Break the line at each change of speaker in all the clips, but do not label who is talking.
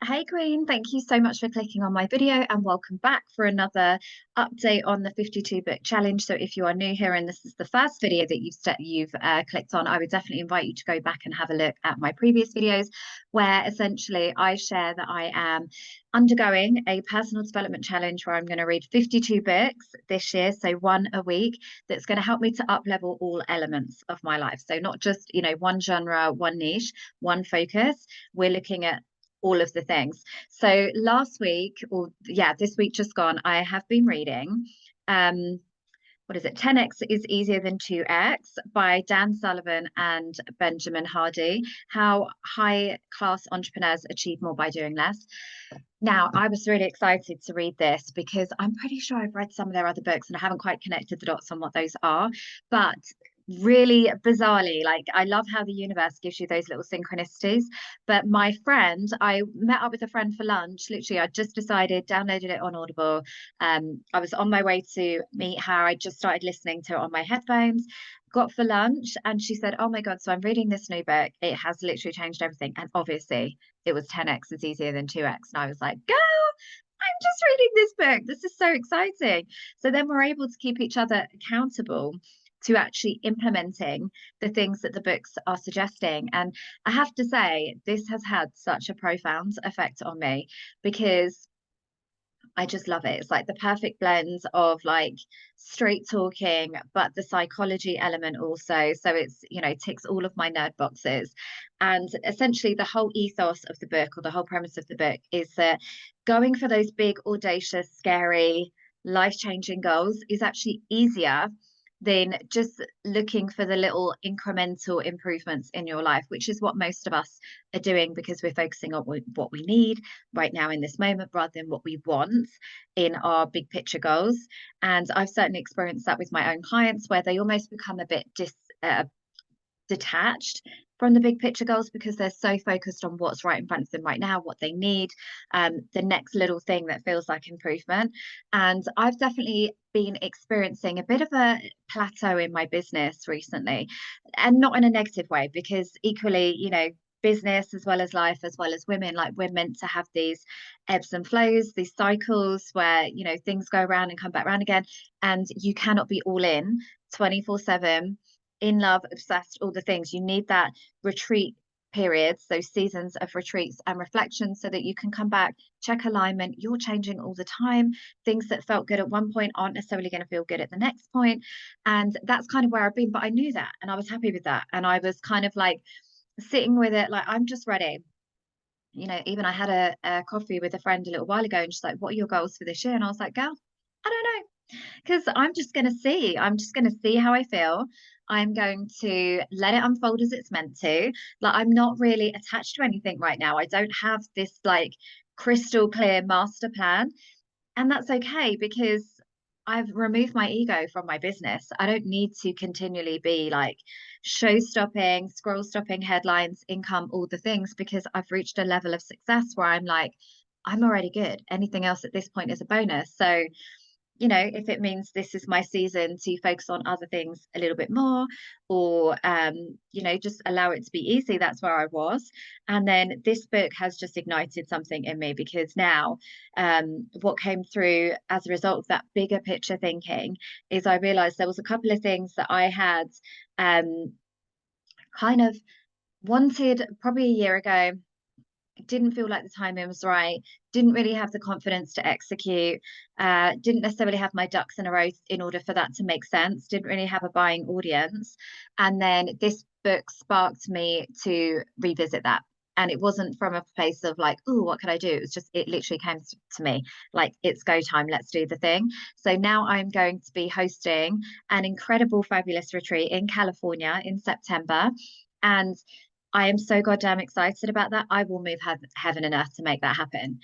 Hey Queen, thank you so much for clicking on my video and welcome back for another update on the 52 book challenge. So if you are new here and this is the first video that you've clicked on, I would definitely invite you to go back and have a look at my previous videos where essentially I share that I am undergoing a personal development challenge where I'm going to read 52 books this year, so one a week, that's going to help me to up level all elements of my life. So not just, one genre, one niche, one focus. We're looking at all of the things. So last week, this week just gone, I have been reading what is it? 10x is easier than 2x by Dan Sullivan and Benjamin Hardy. How high class entrepreneurs achieve more by doing less. Now, I was really excited to read this because I'm pretty sure I've read some of their other books and I haven't quite connected the dots on what those are. But really bizarrely, like I love how the universe gives you those little synchronicities. But my friend, I met up with a friend for lunch. Literally, I just decided, downloaded it on Audible. I was on my way to meet her. I just started listening to it on my headphones. Got for lunch, and she said, "Oh my God, so I'm reading this new book. It has literally changed everything." And obviously, it was 10x is easier than 2x. And I was like, "Go! I'm just reading this book. This is so exciting." So then we're able to keep each other accountable to actually implementing the things that the books are suggesting. And I have to say, this has had such a profound effect on me because I just love it. It's like the perfect blend of like straight talking, but the psychology element also. So it's, ticks all of my nerd boxes. And essentially, the whole ethos of the book or the whole premise of the book is that going for those big, audacious, scary, life-changing goals is actually easier than just looking for the little incremental improvements in your life, which is what most of us are doing because we're focusing on what we need right now in this moment rather than what we want in our big picture goals. And I've certainly experienced that with my own clients where they almost become a bit detached from the big picture goals because they're so focused on what's right in front of them right now, what they need, the next little thing that feels like improvement. And I've definitely been experiencing a bit of a plateau in my business recently, and not in a negative way, because equally, business as well as life, as well as women, like we're meant to have these ebbs and flows, these cycles where, things go around and come back around again. And you cannot be all in 24/7 in love, obsessed, all the things. You need that retreat periods, those seasons of retreats and reflection so that you can come back, check alignment. You're changing all the time. Things that felt good at one point aren't necessarily going to feel good at the next point. And that's kind of where I've been. But I knew that and I was happy with that. And I was kind of like sitting with it, like, I'm just ready. Even I had a coffee with a friend a little while ago and she's like, "What are your goals for this year?" And I was like, "Girl, I don't know." Because I'm just going to see. I'm just going to see how I feel. I'm going to let it unfold as it's meant to. Like, I'm not really attached to anything right now. I don't have this like crystal clear master plan. And that's okay because I've removed my ego from my business. I don't need to continually be like show stopping, scroll stopping, headlines, income, all the things, because I've reached a level of success where I'm like, I'm already good. Anything else at this point is a bonus. So if it means this is my season to focus on other things a little bit more, or just allow it to be easy, that's where I was. And then this book has just ignited something in me because now what came through as a result of that bigger picture thinking is I realized there was a couple of things that I had kind of wanted probably a year ago, didn't feel like the timing was right, didn't really have the confidence to execute, didn't necessarily have my ducks in a row in order for that to make sense, didn't really have a buying audience. And then this book sparked me to revisit that. And it wasn't from a place of like, oh, what could I do? It was just, it literally came to me like, it's go time, let's do the thing. So now I'm going to be hosting an incredible, fabulous retreat in California in September. And I am so goddamn excited about that. I will move heaven and earth to make that happen.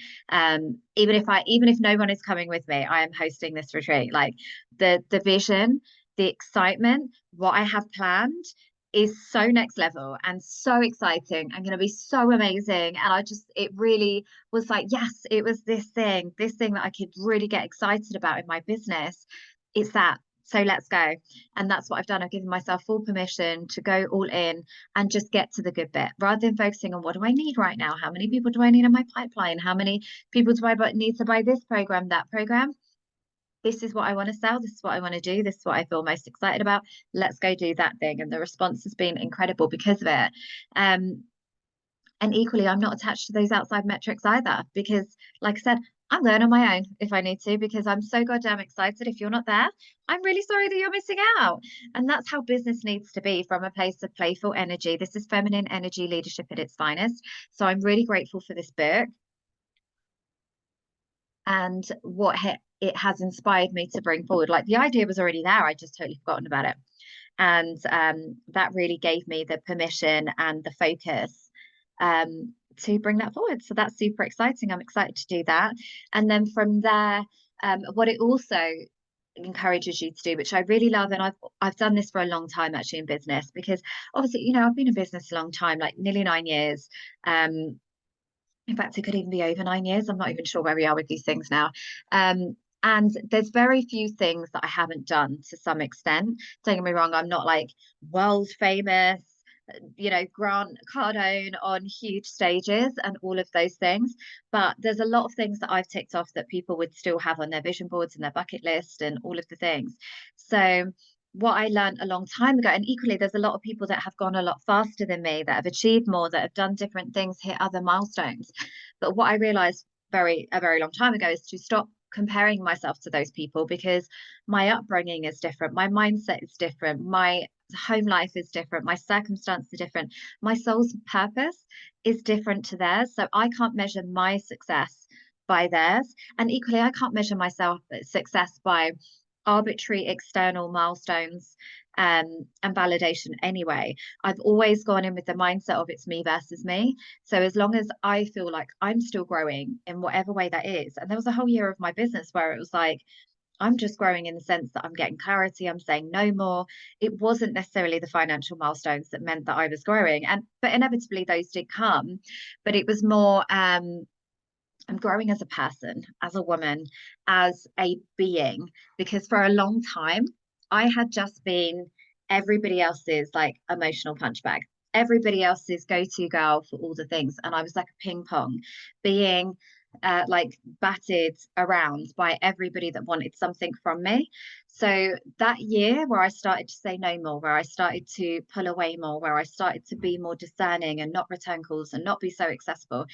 Even if no one is coming with me, I am hosting this retreat. Like the vision, the excitement, what I have planned is so next level and so exciting and going to be so amazing. And it really was like, yes, it was this thing that I could really get excited about in my business. It's that So let's go. And that's what I've done. I've given myself full permission to go all in and just get to the good bit rather than focusing on what do I need right now? How many people do I need in my pipeline? How many people do I need to buy this program, that program? This is what I want to sell. This is what I want to do. This is what I feel most excited about. Let's go do that thing. And the response has been incredible because of it. And equally, I'm not attached to those outside metrics either, because like I said, I'm going on my own if I need to, because I'm so goddamn excited. If you're not there, I'm really sorry that you're missing out. And that's how business needs to be, from a place of playful energy. This is feminine energy leadership at its finest. So I'm really grateful for this book and what it has inspired me to bring forward. Like, the idea was already there. I just totally forgotten about it. And that really gave me the permission and the focus to bring that forward. So that's super exciting. I'm excited to do that. And then from there, what it also encourages you to do, which I really love, and I've done this for a long time actually in business, because obviously, you know, I've been in business a long time, like nearly 9 years. In fact, it could even be over 9 years. I'm not even sure where we are with these things now. And there's very few things that I haven't done to some extent. Don't get me wrong, I'm not like world famous, you know, Grant Cardone on huge stages and all of those things. But there's a lot of things that I've ticked off that people would still have on their vision boards and their bucket list and all of the things. So what I learned a long time ago, and equally, there's a lot of people that have gone a lot faster than me, that have achieved more, that have done different things, hit other milestones. But what I realized a very long time ago is to stop comparing myself to those people, because my upbringing is different, my mindset is different, my home life is different, my circumstances are different, my soul's purpose is different to theirs. So I can't measure my success by theirs, and equally I can't measure myself success by arbitrary external milestones and validation anyway. I've always gone in with the mindset of it's me versus me. So as long as I feel like I'm still growing in whatever way that is, and there was a whole year of my business where it was like, I'm just growing in the sense that I'm getting clarity, I'm saying no more. It wasn't necessarily the financial milestones that meant that I was growing, but inevitably those did come. But it was more I'm growing as a person, as a woman, as a being, because for a long time, I had just been everybody else's like emotional punch bag, everybody else's go-to girl for all the things. And I was like a ping pong, being like batted around by everybody that wanted something from me. So that year where I started to say no more, where I started to pull away more, where I started to be more discerning and not return calls and not be so accessible,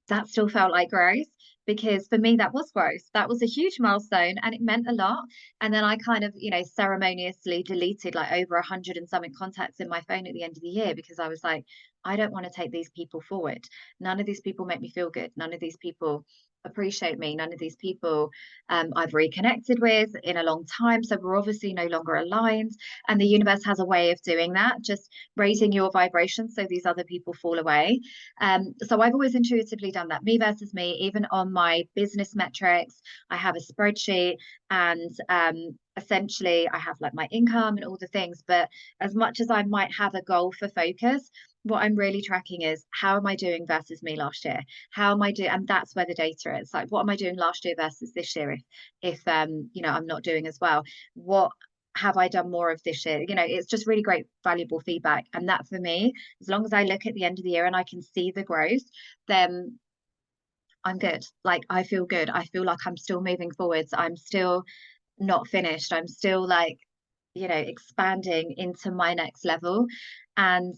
that still felt like growth, because for me that was growth. That was a huge milestone and it meant a lot. And then I kind of, you know, ceremoniously deleted like over 100 and something contacts in my phone at the end of the year, because I was like, I don't want to take these people forward. None of these people make me feel good. None of these people appreciate me. None of these people I've reconnected with in a long time. So we're obviously no longer aligned. And the universe has a way of doing that, just raising your vibration so these other people fall away. So I've always intuitively done that, me versus me. Even on my business metrics, I have a spreadsheet, and essentially I have like my income and all the things. But as much as I might have a goal for focus, what I'm really tracking is, how am I doing versus me last year? How am I doing? And that's where the data is. Like, what am I doing last year versus this year? If you know, I'm not doing as well, what have I done more of this year? You know, it's just really great, valuable feedback. And that for me, as long as I look at the end of the year and I can see the growth, then I'm good. Like, I feel good. I feel like I'm still moving forwards. I'm still not finished. I'm still like, you know, expanding into my next level. And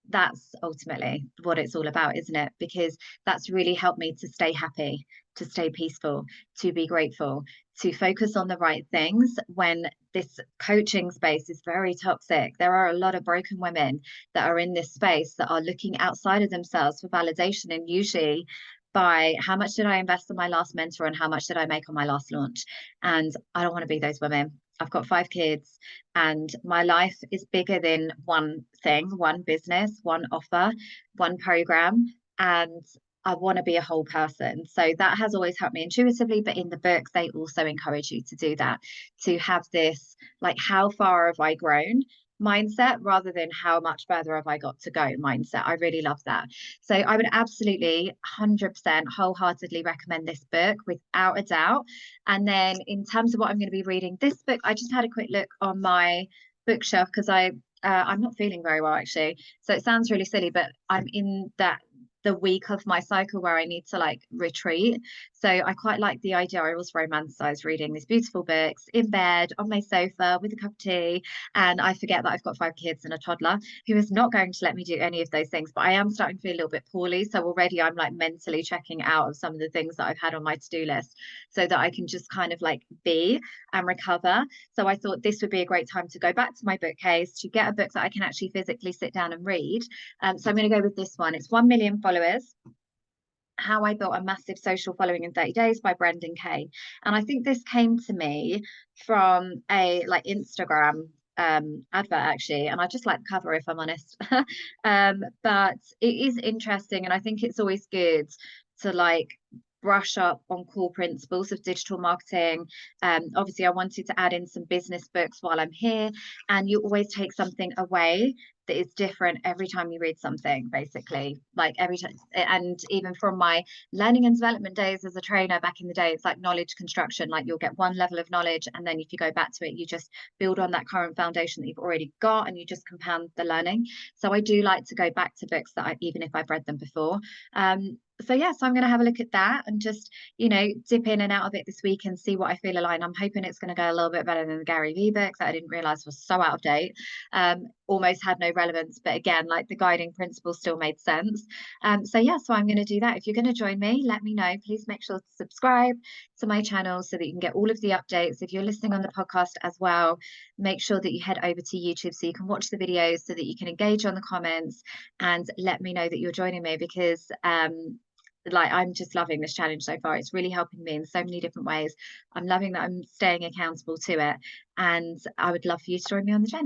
that's ultimately what it's all about, isn't it? Because that's really helped me to stay happy, to stay peaceful, to be grateful, to focus on the right things when this coaching space is very toxic. There are a lot of broken women that are in this space that are looking outside of themselves for validation, and usually by how much did I invest in my last mentor and how much did I make on my last launch. And I don't want to be those women. I've got 5 kids, and my life is bigger than one thing, one business, one offer, one program. And I want to be a whole person. So that has always helped me intuitively. But in the book, they also encourage you to do that, to have this, like, how far have I grown? mindset rather than how much further have I got to go mindset. I really love that. So I would absolutely 100% wholeheartedly recommend this book without a doubt. And then in terms of what I'm going to be reading this book, I just had a quick look on my bookshelf because I'm not feeling very well actually. So it sounds really silly, but I'm in the week of my cycle where I need to like retreat. So I quite like the idea. I always romanticize reading these beautiful books in bed on my sofa with a cup of tea. And I forget that I've got 5 kids and a toddler who is not going to let me do any of those things. But I am starting to feel a little bit poorly. So already I'm like mentally checking out of some of the things that I've had on my to-do list so that I can just kind of like be and recover. So I thought this would be a great time to go back to my bookcase to get a book that I can actually physically sit down and read. So I'm going to go with this one. It's 1 Million Followers: How I Built a Massive Social Following in 30 Days by Brendan Kane. And I think this came to me from a like Instagram advert actually, and I just like the cover if I'm honest. But it is interesting, and I think it's always good to like brush up on core principles of digital marketing. Obviously I wanted to add in some business books while I'm here, and you always take something away that is different every time you read something, basically, like every time. And even from my learning and development days as a trainer back in the day, it's like knowledge construction. Like you'll get one level of knowledge, and then if you go back to it, you just build on that current foundation that you've already got, and you just compound the learning. So I do like to go back to books that even if I've read them before. So yeah, so I'm going to have a look at that and just, dip in and out of it this week and see what I feel aligned. I'm hoping it's going to go a little bit better than the Gary Vee book that I didn't realize was so out of date. Almost had no relevance, but again, like the guiding principles still made sense. So yeah, so I'm going to do that. If you're going to join me, let me know. Please make sure to subscribe to my channel so that you can get all of the updates. If you're listening on the podcast as well, make sure that you head over to YouTube so you can watch the videos, so that you can engage on the comments and let me know that you're joining me, because like I'm just loving this challenge so far. It's really helping me in so many different ways. I'm loving that I'm staying accountable to it, and I would love for you to join me on the journey.